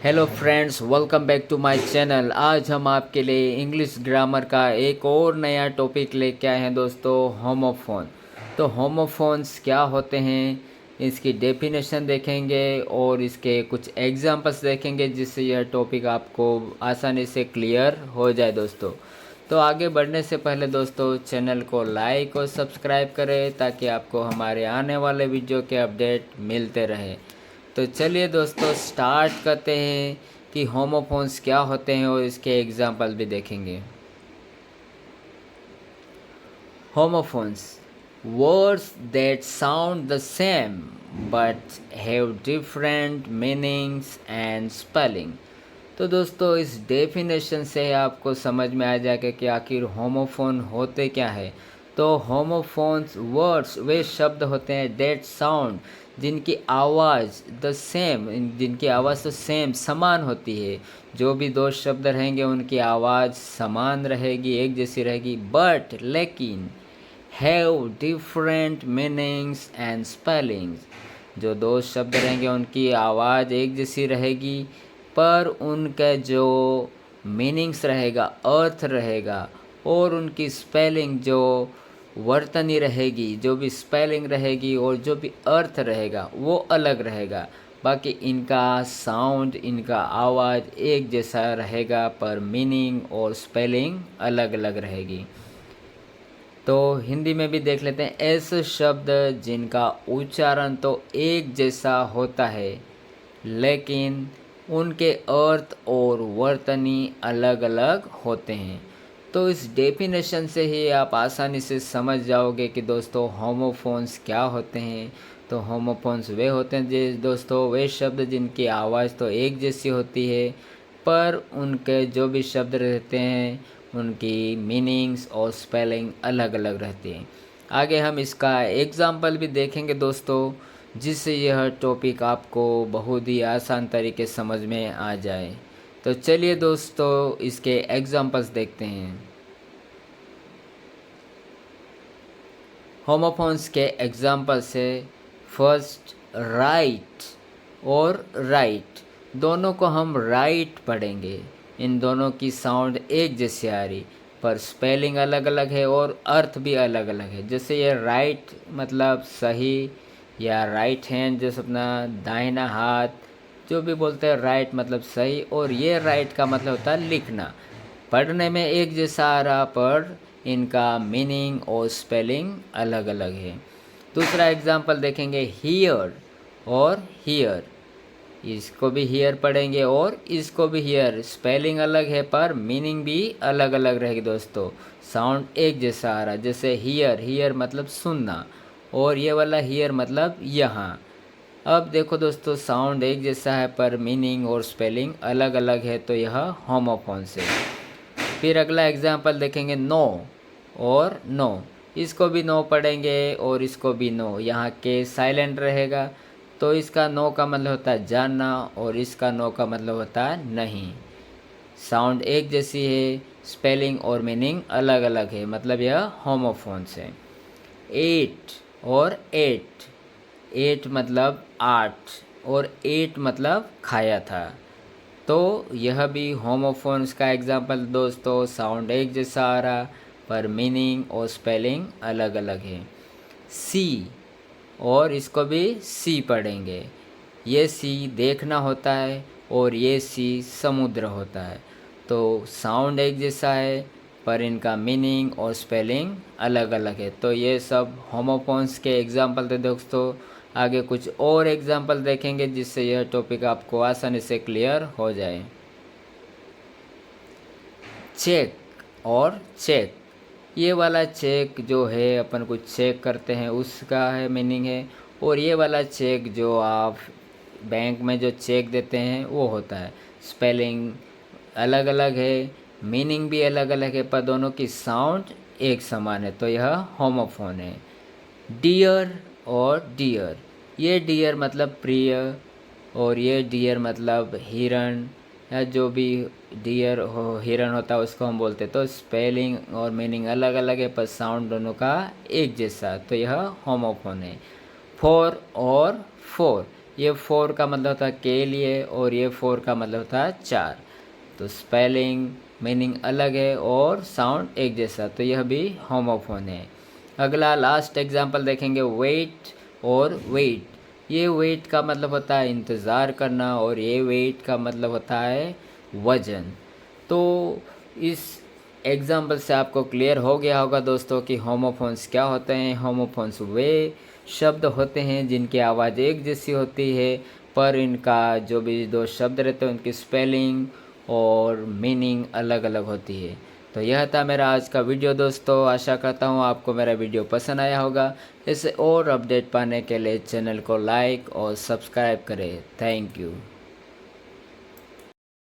Hello friends, welcome back to my channel. आज हम आपके लिए इंग्लिश ग्रामर का एक और नया टॉपिक लेके आए हैं दोस्तों, होमोफोन। तो होमोफोन्स क्या होते हैं, इसकी डेफिनेशन देखेंगे और इसके कुछ एग्जांपल्स देखेंगे, जिससे यह टॉपिक आपको आसानी से क्लियर हो जाए दोस्तों। तो आगे बढ़ने से पहले दोस्तों, चैनल को लाइक और सब्सक्राइब करें ताकि आपको हमारे आने वाले वीडियो के अपडेट मिलते रहें। तो चलिए दोस्तों, स्टार्ट करते हैं कि होमोफोन्स क्या होते हैं और इसके एग्जाम्पल भी देखेंगे। Homophones, words that sound the same but have different meanings and spelling। तो दोस्तों, इस डेफिनेशन से आपको समझ में आ जाएगा कि आखिर होमोफोन होते क्या है। तो होमोफोन्स वर्ड्स वे शब्द होते हैं डेट साउंड, जिनकी आवाज़ द सेम, जिनकी आवाज़ तो सेम समान होती है। जो भी दो शब्द रहेंगे उनकी आवाज़ समान रहेगी, एक जैसी रहेगी, बट लेकिन have different meanings and spellings. जो दो शब्द रहेंगे उनकी आवाज़ एक जैसी रहेगी, पर उनका जो मीनिंग्स रहेगा, अर्थ रहेगा, और उनकी स्पेलिंग जो वर्तनी रहेगी, जो भी स्पेलिंग रहेगी और जो भी अर्थ रहेगा वो अलग रहेगा। बाकी इनका साउंड, इनका आवाज़ एक जैसा रहेगा, पर मीनिंग और स्पेलिंग अलग अलग रहेगी। तो हिंदी में भी देख लेते हैं। ऐसे शब्द जिनका उच्चारण तो एक जैसा होता है, लेकिन उनके अर्थ और वर्तनी अलग अलग होते हैं। तो इस डेफिनेशन से ही आप आसानी से समझ जाओगे कि दोस्तों होमोफोन्स क्या होते हैं। तो होमोफोन्स वे होते हैं दोस्तों वे शब्द जिनकी आवाज़ तो एक जैसी होती है, पर उनके जो भी शब्द रहते हैं उनकी मीनिंग्स और स्पेलिंग अलग अलग रहती हैं। आगे हम इसका एग्ज़ाम्पल भी देखेंगे दोस्तों, जिससे यह टॉपिक आपको बहुत ही आसान तरीके से समझ में आ जाए। तो चलिए दोस्तों, इसके एग्जांपल्स देखते हैं। होमोफोन्स के एग्जांपल्स है, फर्स्ट राइट और राइट। दोनों को हम राइट पढ़ेंगे। इन दोनों की साउंड एक जैसी आ रही, पर स्पेलिंग अलग अलग है और अर्थ भी अलग अलग है। जैसे ये राइट मतलब सही, या राइट हैंड जैसे अपना दाहिना हाथ, जो भी बोलते हैं राइट मतलब सही, और ये राइट का मतलब होता है लिखना। पढ़ने में एक जैसा आ रहा, पर इनका मीनिंग और स्पेलिंग अलग अलग है। दूसरा एग्जांपल देखेंगे, हियर और हियर। इसको भी हियर पढ़ेंगे और इसको भी हियर। स्पेलिंग अलग है पर मीनिंग भी अलग अलग रहेगी दोस्तों। साउंड एक जैसा आ रहा, जैसे हियर, हियर मतलब सुनना, और ये वाला हियर मतलब यहाँ। अब देखो दोस्तों, साउंड एक जैसा है पर मीनिंग और स्पेलिंग अलग अलग है, तो यह होमोफोन्स है। फिर अगला एग्जाम्पल देखेंगे, नो और नो। इसको भी नो पढ़ेंगे और इसको भी नो। यहाँ के साइलेंट रहेगा, तो इसका नो का मतलब होता है जानना, और इसका नो का मतलब होता है नहीं। साउंड एक जैसी है, स्पेलिंग और मीनिंग अलग अलग है, मतलब यह होमोफोन्स है। एट और एट। एट मतलब आठ, और एट मतलब खाया था। तो यह भी होमोफोन्स का एग्जाम्पल दोस्तों। साउंड एक जैसा आ रहा, पर मीनिंग और स्पेलिंग अलग अलग है। सी, और इसको भी सी पढ़ेंगे। ये सी देखना होता है और ये सी समुद्र होता है। तो साउंड एक जैसा है, पर इनका मीनिंग और स्पेलिंग अलग अलग है। तो ये सब होमोफोन्स के एग्जाम्पल थे दोस्तों। आगे कुछ और एग्जाम्पल देखेंगे, जिससे यह टॉपिक आपको आसानी से क्लियर हो जाए। चेक और चेक। ये वाला चेक जो है अपन कुछ चेक करते हैं उसका है मीनिंग है, और ये वाला चेक जो आप बैंक में जो चेक देते हैं वो होता है। स्पेलिंग अलग अलग है, मीनिंग भी अलग अलग है, पर दोनों की साउंड एक समान है, तो यह होमोफोन है। डियर और डियर। ये डियर मतलब प्रिय, और ये डियर मतलब हिरण, या जो भी डियर हो हिरण होता है उसको हम बोलते हैं। तो स्पेलिंग और मीनिंग अलग अलग है, पर साउंड दोनों का एक जैसा, तो यह होमोफोन है। फोर और फोर। ये 4 का मतलब होता है के लिए और ये 4 का मतलब होता है 4। तो स्पेलिंग मीनिंग अलग है और साउंड एक जैसा, तो यह भी होमोफोन है। अगला लास्ट एग्जांपल देखेंगे वेट और वेट। ये वेट का मतलब होता है इंतज़ार करना और ये वेट का मतलब होता है वज़न। तो इस एग्जाम्पल से आपको क्लियर हो गया होगा दोस्तों कि होमोफोन्स क्या होते हैं। होमोफोन्स वे शब्द होते हैं जिनकी आवाज़ एक जैसी होती है, पर इनका जो भी दो शब्द रहते हैं उनकी स्पेलिंग और मीनिंग अलग अलग होती है। तो यह था मेरा आज का वीडियो दोस्तों। आशा करता हूँ आपको मेरा वीडियो पसंद आया होगा। इसे और अपडेट पाने के लिए चैनल को लाइक और सब्सक्राइब करें। Thank you.